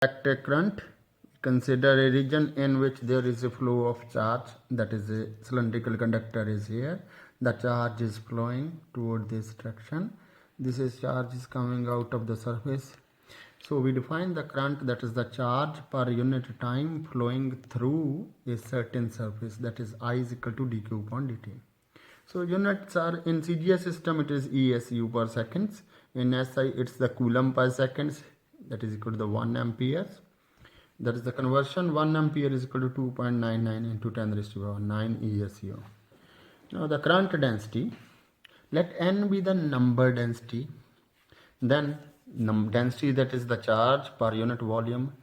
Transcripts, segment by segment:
A current, consider a region in which there is a flow of charge, that is a cylindrical conductor is here. The charge is flowing toward this direction. This is charge is coming out of the surface. So we define the current, that is the charge per unit time flowing through a certain surface, that is I is equal to dq upon dt. So units are in CGS system, it is ESU per seconds. In SI it's the coulomb per seconds, that is equal to the 1 amperes. That is the conversion. 1 ampere is equal to 2.99 into 10 raised to power 9 ESU. Now the current density, let n be the number density, then density, that is the charge per unit volume,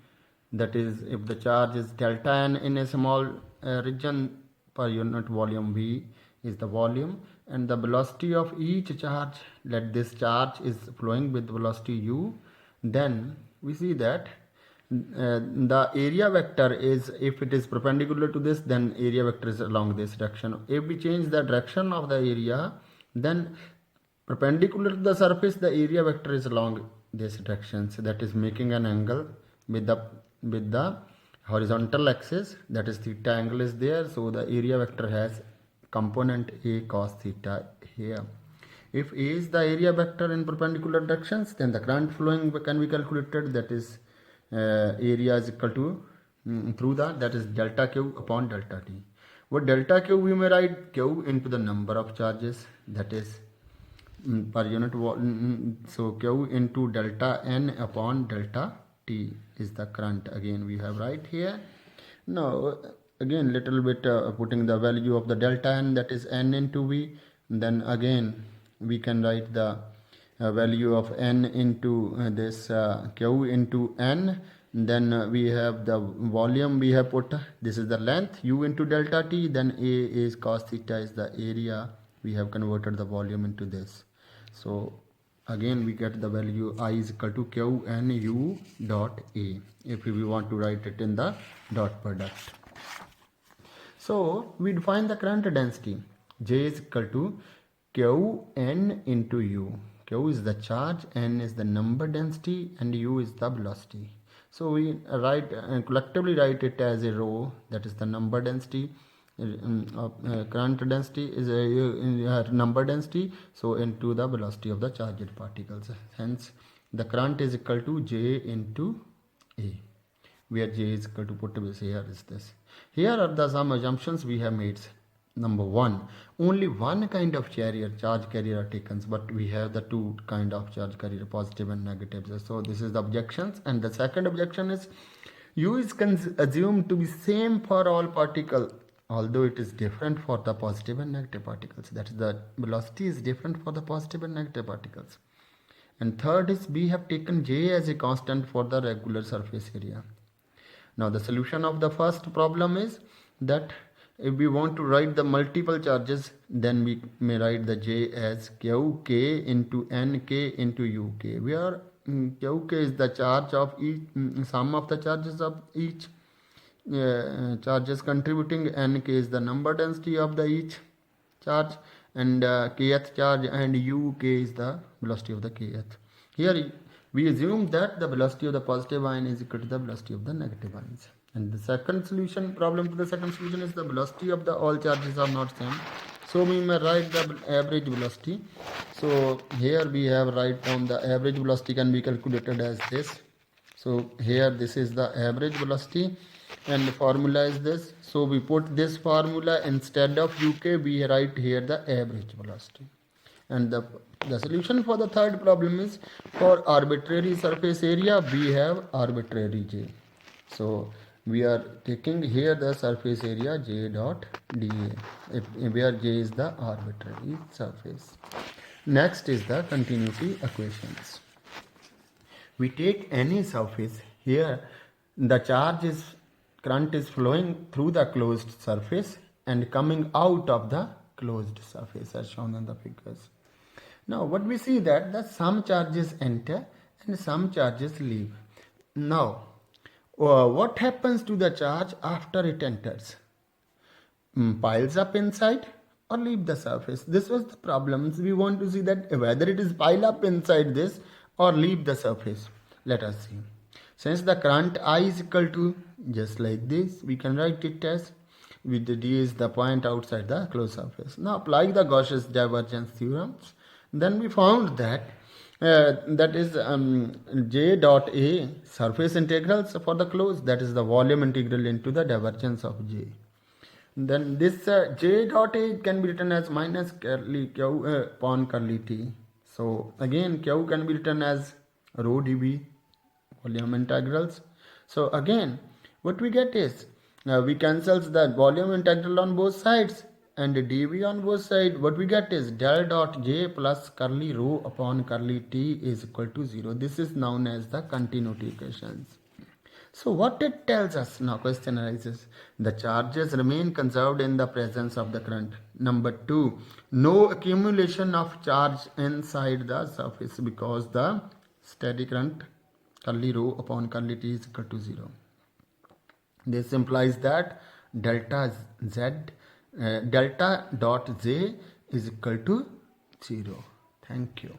that is if the charge is delta n in a small region, per unit volume V is the volume, and the velocity of each charge, let this charge is flowing with velocity u. Then we see that the area vector is, if it is perpendicular to this, then area vector is along this direction. If we change the direction of the area, then perpendicular to the surface, the area vector is along this direction, so that is making an angle with the horizontal axis, that is theta angle is there. So the area vector has component a cos theta here. If a is the area vector in perpendicular directions, then the current flowing can be calculated, that is area is equal to through that is delta q upon delta t. What delta q, we may write q into the number of charges, that is per unit so q into delta n upon delta t is the current. Again we have right here. Now again little bit putting the value of the delta n, that is n into v. Then again we can write the value of n into this q into n. Then we have the volume, we have put, this is the length, u into delta t. Then a is cos theta is the area, we have converted the volume into this. So again we get the value I is equal to q n u dot a, if we want to write it in the dot product. So we define the current density, J is equal to q n into u. Q is the charge, n is the number density, and u is the velocity. So we write collectively write it as a rho, that is the number density. Current density is a number density, so into the velocity of the charged particles. Hence the current is equal to J into A, where J is equal to, put this here is this. Here are the some assumptions we have made. Number one, only one kind of charge carrier are taken, but we have the two kind of charge carrier, positive and negatives. So this is the objections. And the second objection is u is assumed to be same for all particles, although it is different for the positive and negative particles. That is, the velocity is different for the positive and negative particles. And third is we have taken J as a constant for the regular surface area. Now the solution of the first problem is that if we want to write the multiple charges, then we may write the J as qk into nk into uk, where qk is the charge of each, sum of the charges of each charges contributing, nk is the number density of the each charge, and kth charge, and uk is the velocity of the kth. Here we assume that the velocity of the positive ion is equal to the velocity of the negative ions. And the second solution problem to the second solution is the velocity of the all charges are not same. So we may write the average velocity. So here we have write down the average velocity can be calculated as this. So here this is the average velocity, and the formula is this. So we put this formula instead of UK, we write here the average velocity. And the solution for the third problem is, for arbitrary surface area we have arbitrary J. So we are taking here the surface area J dot dA, where J is the arbitrary surface. Next is the continuity equations. We take any surface, here the charge is, current is flowing through the closed surface and coming out of the closed surface as shown in the figures. Now what we see that the some charges enter and some charges leave. Now what happens to the charge after it enters? Piles up inside or leave the surface? This was the problems. We want to see that whether it is pile up inside this or leave the surface. Let us see. Since the current I is equal to, just like this, we can write it as, with the D is the point outside the closed surface. Now apply the Gauss's divergence theorems. Then we found that that is J dot A surface integrals for the closed, that is the volume integral into the divergence of J. Then this J dot A can be written as minus curly Q upon curly T. So again Q can be written as rho dV volume integrals. So again what we get is we cancels the volume integral on both sides and dV on both sides. What we get is del dot J plus curly rho upon curly T is equal to 0. This is known as the continuity equations. So what it tells us now, question arises, the charges remain conserved in the presence of the current. Number 2, no accumulation of charge inside the surface because the steady current curly rho upon curly T is equal to 0. This implies that delta dot J is equal to 0. Thank you.